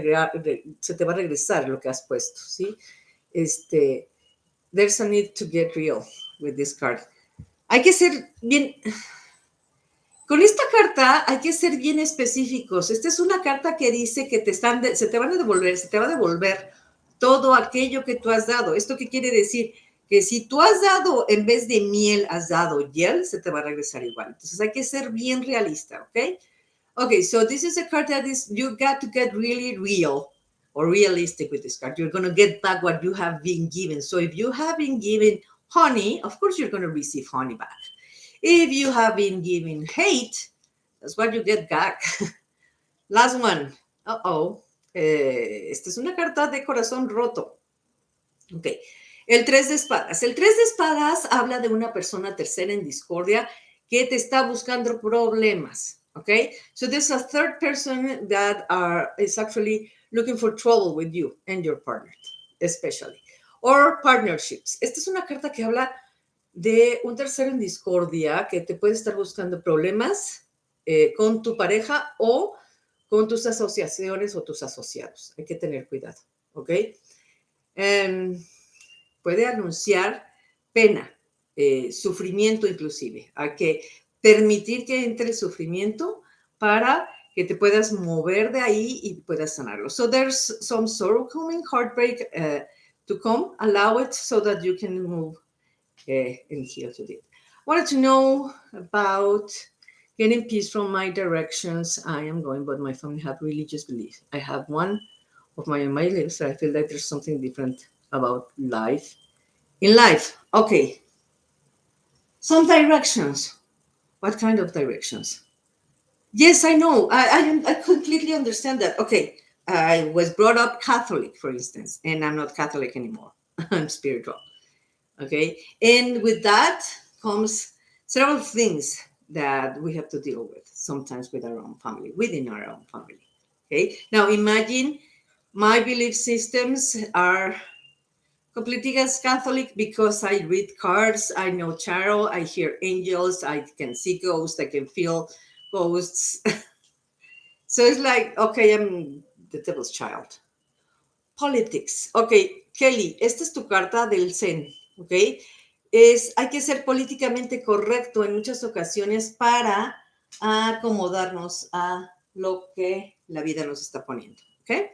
se te va a regresar lo que has puesto, ¿sí? There's a need to get real with this card. Hay que ser bien, con esta carta hay que ser bien específicos. Esta es una carta que dice que se te va a devolver todo aquello que tú has dado. ¿Esto qué quiere decir? Que si tú has dado, en vez de miel, has dado hiel, se te va a regresar igual. Entonces hay que ser bien realista, ¿ok? Okay, so this is a card that is, you got to get really real or realistic with this card. You're going to get back what you have been given. So if you have been given honey, of course you're going to receive honey back. If you have been given hate, that's what you get back. Last one. Esta es una carta de corazón roto. Ok. El 3 de espadas. El 3 de espadas habla de una persona tercera en discordia que te está buscando problemas. Okay, so there's a third person that is actually looking for trouble with you and your partner, especially. Or partnerships. Esta es una carta que habla de un tercero en discordia que te puede estar buscando problemas con tu pareja o con tus asociaciones o tus asociados. Hay que tener cuidado, ¿ok? Puede anunciar pena, sufrimiento inclusive. Hay que permitir que entre el sufrimiento para que te puedas mover de ahí y puedas sanarlo. So there's some sorrow coming, heartbreak to come. Allow it so that you can move and heal to it. I wanted to know about getting peace from my directions. I am going, but my family have religious beliefs. I have one of my lives. So I feel like there's something different about life. In life, okay. Some directions. What kind of directions? Yes, I know. I completely understand that. Okay, I was brought up Catholic, for instance, and I'm not Catholic anymore. I'm spiritual. Okay, and with that comes several things that we have to deal with, sometimes with our own family, within our own family. Okay, now imagine my belief systems are completely as Catholic because I read cards, I know tarot, I hear angels, I can see ghosts, I can feel ghosts. So it's like, okay, I'm the devil's child. Politics. Okay, Kelly, esta es tu carta del Zen, ¿ok? Hay que ser políticamente correcto en muchas ocasiones para acomodarnos a lo que la vida nos está poniendo, ¿ok?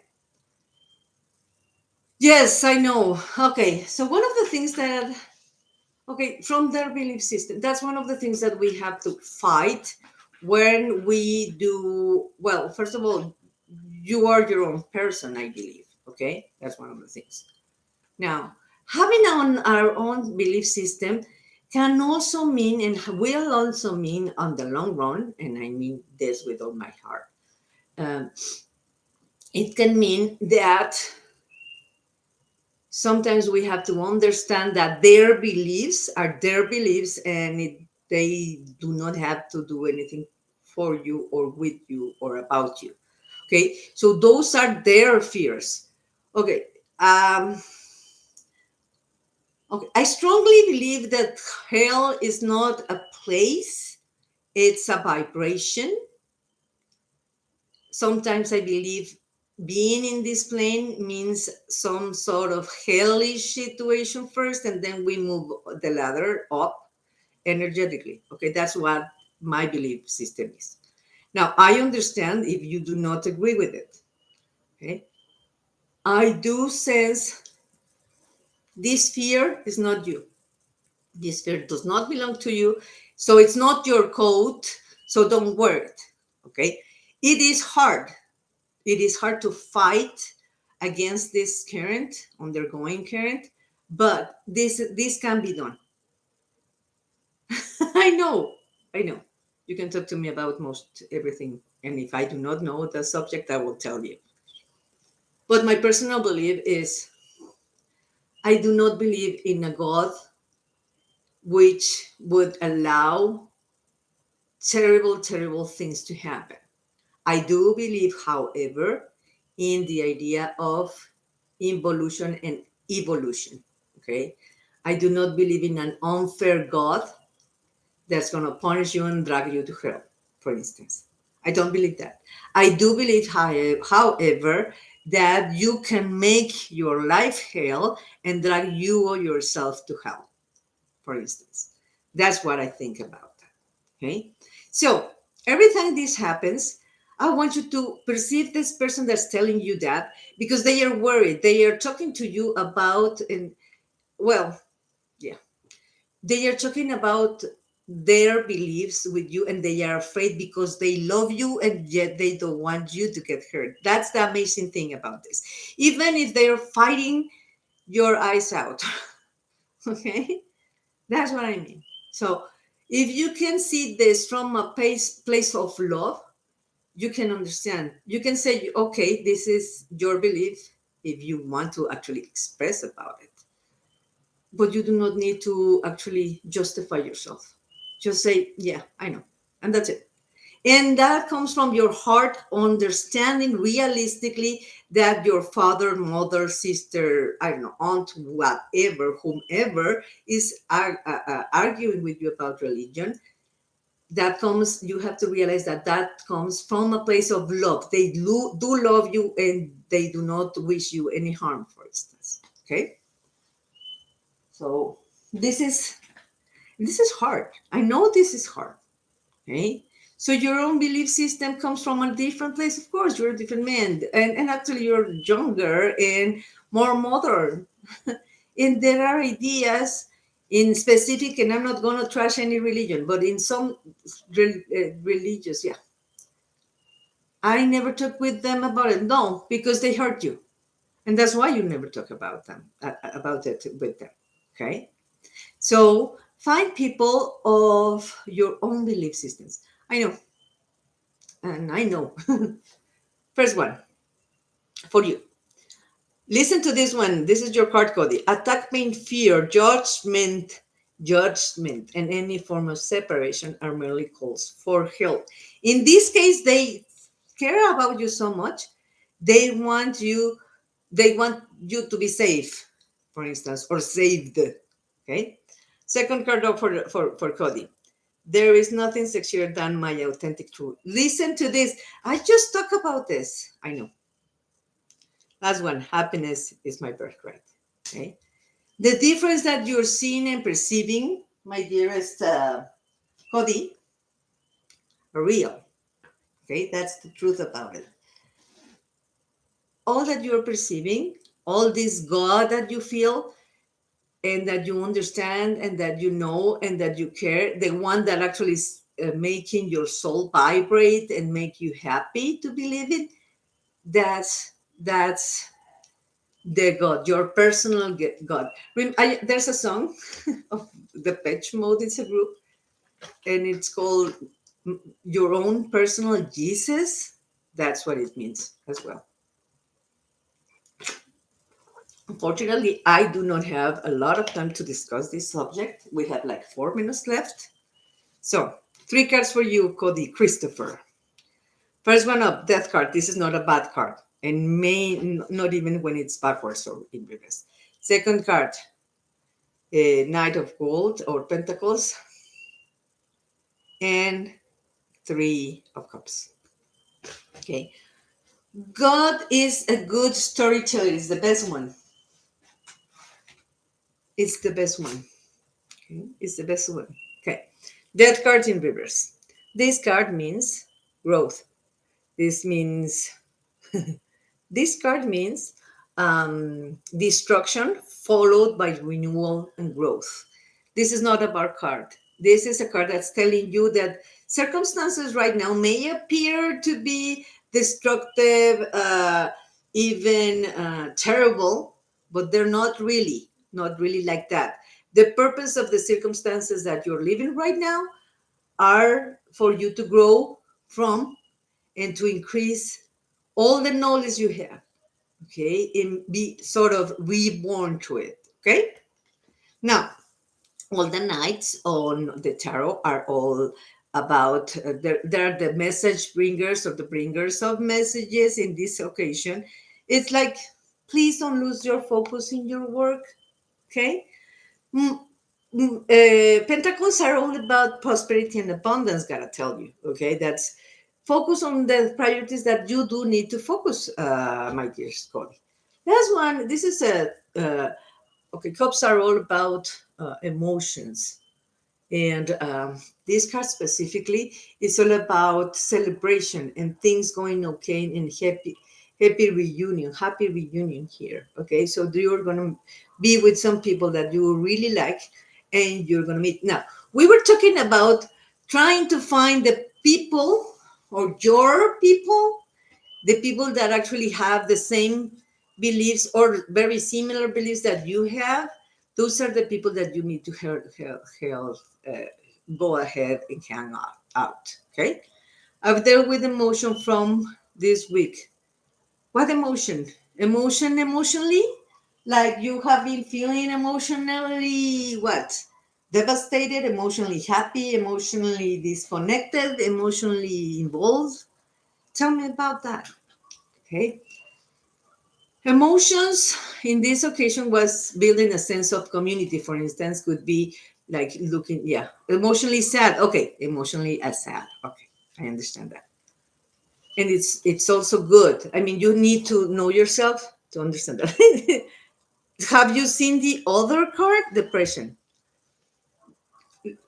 Yes, I know. Okay, so one of the things that, from their belief system, that's one of the things that we have to fight when we do, well, first of all, you are your own person, I believe. Okay, that's one of the things. Now, having on our own belief system can also mean, and will also mean on the long run, and I mean this with all my heart, um, it can mean that sometimes we have to understand that their beliefs are their beliefs, and they do not have to do anything for you or with you or about you. Okay, so those are their fears. Okay, um, okay. I strongly believe that hell is not a place; it's a vibration. Sometimes I believe being in this plane means some sort of hellish situation first, and then we move the ladder up energetically. Okay, that's what my belief system is. Now, I understand if you do not agree with it. Okay, I do sense this fear is not you. This fear does not belong to you, so it's not your code. So don't wear it. Okay, it is hard. It is hard to fight against this current, undergoing current, but this can be done. I know, I know. You can talk to me about most everything, and if I do not know the subject, I will tell you. But my personal belief is I do not believe in a God which would allow terrible, terrible things to happen. I do believe, however, in the idea of involution and evolution. Okay. I do not believe in an unfair God that's going to punish you and drag you to hell, for instance. I don't believe that. I do believe, however, that you can make your life hell and drag you or yourself to hell, for instance. That's what I think about that. Okay. So every time this happens, I want you to perceive this person that's telling you that because they are worried. They are talking to you about, and well, yeah, they are talking about their beliefs with you, and they are afraid because they love you and yet they don't want you to get hurt. That's the amazing thing about this. Even if they're fighting your eyes out, okay? That's what I mean. So if you can see this from a place of love, you can understand. You can say, okay, this is your belief if you want to actually express about it. But you do not need to actually justify yourself. Just say, yeah, I know. And that's it. And that comes from your heart understanding realistically that your father, mother, sister, I don't know, aunt, whatever, whomever is arguing with you about religion. That comes, you have to realize that that comes from a place of love. They do love you and they do not wish you any harm, for instance. Okay. So this is hard. I know this is hard. Okay. So your own belief system comes from a different place. Of course, you're a different man, and actually you're younger and more modern. And there are ideas in specific, and I'm not going to trash any religion, but in some religious, yeah, I never talk with them about it. No, because they hurt you, and that's why you never talk about them about it with them. Okay, so find people of your own belief systems. I know, and I know. First one for you. Listen to this one. This is your card, Cody. Attack mean fear, judgment, and any form of separation are merely calls for help. In this case, they care about you so much. They want you. They want you to be safe, for instance, or saved. Okay. Second card for Cody. There is nothing sexier than my authentic truth. Listen to this. I just talk about this. I know. Last one, happiness is my birthright. Okay. The difference that you're seeing and perceiving, my dearest Cody, are real. Okay. That's the truth about it. All that you're perceiving, all this God that you feel and that you understand and that you know and that you care, the one that actually is making your soul vibrate and make you happy to believe it, that's the God, your personal God. There's a song of the Pitch Mode. It's a group, and it's called Your Own Personal Jesus. That's what it means as well. Unfortunately, I do not have a lot of time to discuss this subject. We have like 4 minutes left. So, three cards for you, Cody Christopher. First one up, Death card. This is not a bad card, and not even when it's backwards or in reverse. Second card, Knight of Gold or Pentacles, and Three of Cups. Okay. God is a good storyteller. It's the best one. It's the best one. Okay. It's the best one. Okay. Death card in reverse. This card means growth. This means This card means destruction followed by renewal and growth. This is not a bar card. This is a card that's telling you that circumstances right now may appear to be destructive, even terrible, but they're not really like that. The purpose of the circumstances that you're living right now are for you to grow from and to increase all the knowledge you have, okay, and be sort of reborn to it, okay? Now, all the knights on the tarot are all about, they're the message bringers or the bringers of messages in this occasion. It's like, please don't lose your focus in your work, okay? Mm, Pentacles are all about prosperity and abundance, gotta tell you, okay? That's focus on the priorities that you do need to focus, my dear Scotty. Last one, this is okay, cups are all about emotions. And this card specifically is all about celebration and things going okay and happy reunion here. Okay, so you're gonna be with some people that you really like, and you're gonna meet. Now, we were talking about trying to find the people or your people, the people that actually have the same beliefs or very similar beliefs that you have. Those are the people that you need to go ahead and hang out. Okay. I've dealt with emotion from this week. What emotion? Emotionally? Like you have been feeling emotionally what? Devastated, emotionally happy, emotionally disconnected, emotionally involved? Tell me about that. Okay. Emotions in this occasion was building a sense of community, for instance, could be like looking, yeah, emotionally sad. Okay, emotionally sad. Okay, I understand that. And it's also good. I mean, you need to know yourself to understand that. Have you seen the other card, depression?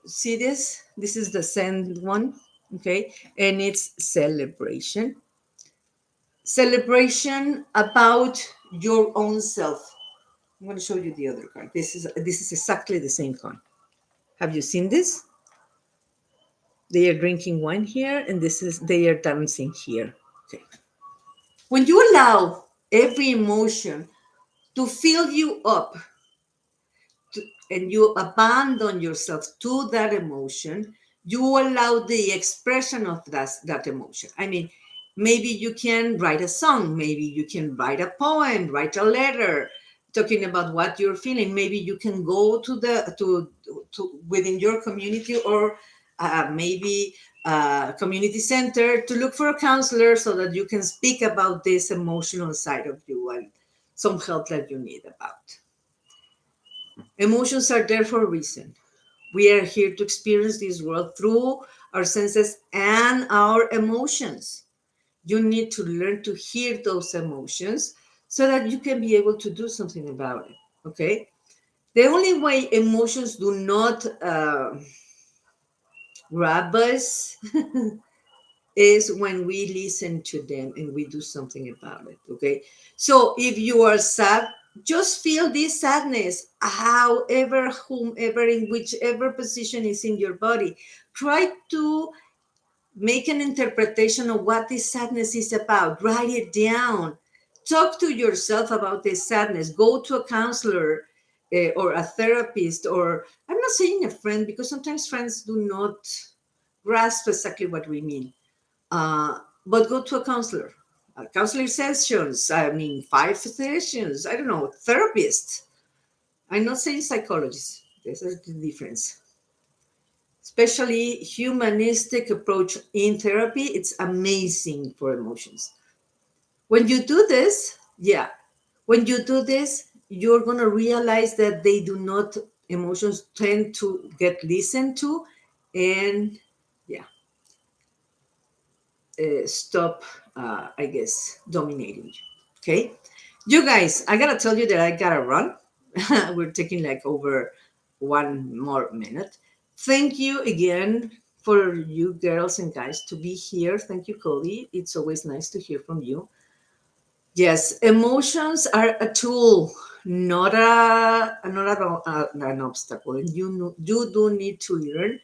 See this? This is the sand one, okay? And it's celebration. Celebration about your own self. I'm going to show you the other card. This is exactly the same card. Have you seen this? They are drinking wine here, and they are dancing here. Okay. When you allow every emotion to fill you up, and you abandon yourself to that emotion, you allow the expression of that emotion. I mean, maybe you can write a song, maybe you can write a poem, write a letter talking about what you're feeling. Maybe you can go to within your community, or maybe a community center, to look for a counselor so that you can speak about this emotional side of you and some help that you need about. Emotions are there for a reason. We are here to experience this world through our senses and our emotions. You need to learn to hear those emotions so that you can be able to do something about it. Okay? The only way emotions do not grab us is when we listen to them and we do something about it. Okay. So if you are sad, just feel this sadness, however, whomever, in whichever position is in your body. Try to make an interpretation of what this sadness is about. Write it down. talk to yourself about this sadness. Go to a counselor, or a therapist, or I'm not saying a friend because sometimes friends do not grasp exactly what we mean. But go to a counselor. Counseling sessions, I mean, 5 sessions, I don't know, therapist. I'm not saying psychologist. There's a difference. Especially humanistic approach in therapy, it's amazing for emotions. When you do this, yeah, when you do this, you're going to realize that they do not, emotions tend to get listened to, and yeah, stop, I guess, dominating you. Okay. You guys, I got to tell you that I got to run. We're taking like over 1 more minute. Thank you again for you girls and guys to be here. Thank you, Cody. It's always nice to hear from you. Yes, emotions are a tool, not an obstacle. And you do need to learn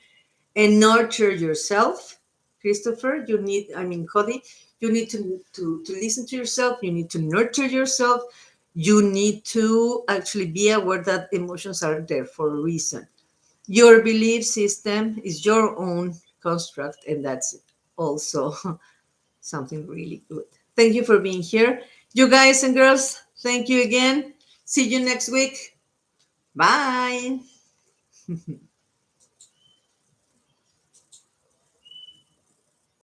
and nurture yourself. Christopher, Cody, you need to listen to yourself. You need to nurture yourself. You need to actually be aware that emotions are there for a reason. Your belief system is your own construct, and that's also something really good. Thank you for being here. You guys and girls, thank you again. See you next week. Bye.